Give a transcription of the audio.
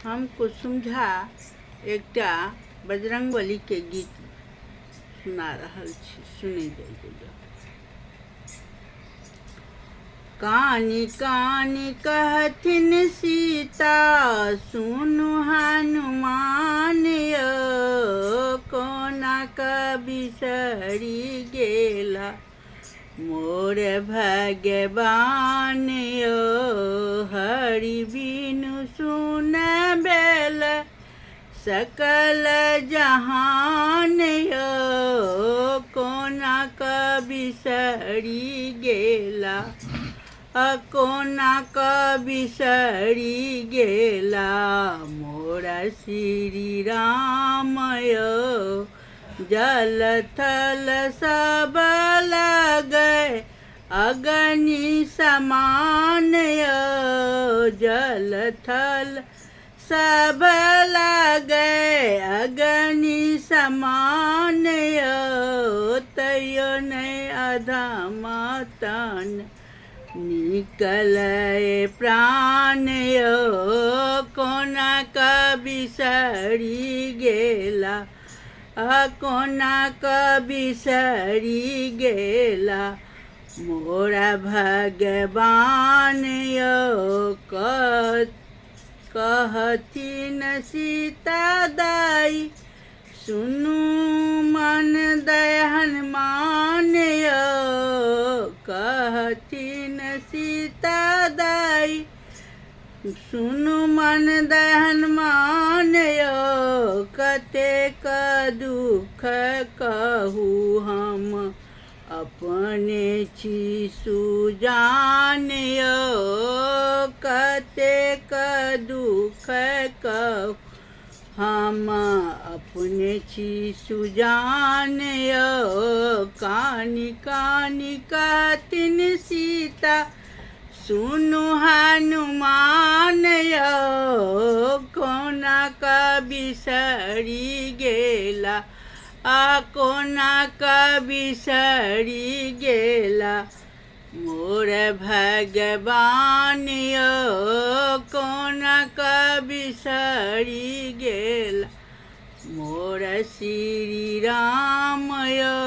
हम कुसुम झा एकटा बजरंगबली के गीत सुना रहल छी। सुनै जाइए। कानी कानी कहथिन सीता सुनु हनुमान यो, कोना क बिसरि गेला मोर भगवान यो। हरि बिनु सुन बेल सकल जहान यो, कोना क बिसरि गेला कोना क बिसरि गेला मोरा श्री राम यो। जल थल सब लगै अग्नि समान यो, जल थल सब लगै अग्नि समान यो। तैयो नहीं अधम तन निकलै प्राण यो, कोना क बिसरि गेला कोना क बिसरि गेला मोरा भगवान यो। कहथिन सीता दाई सुनु मन दय हनुमान यो, कहथिन सीता दाई सुनु मन दय हनुमान यो। कतेक दुख कहू हम अपने छी सुजान यो, कतेक दुख कहू हम अपने छी सुजान यो। कानी कानी कहथिन सीता सुनु हनुमान यो, कोना क बिसरि गेला कोना क बिसरि गेला मोर भगवान यो। कोना क बिसरि गेला मोर श्री राम यो।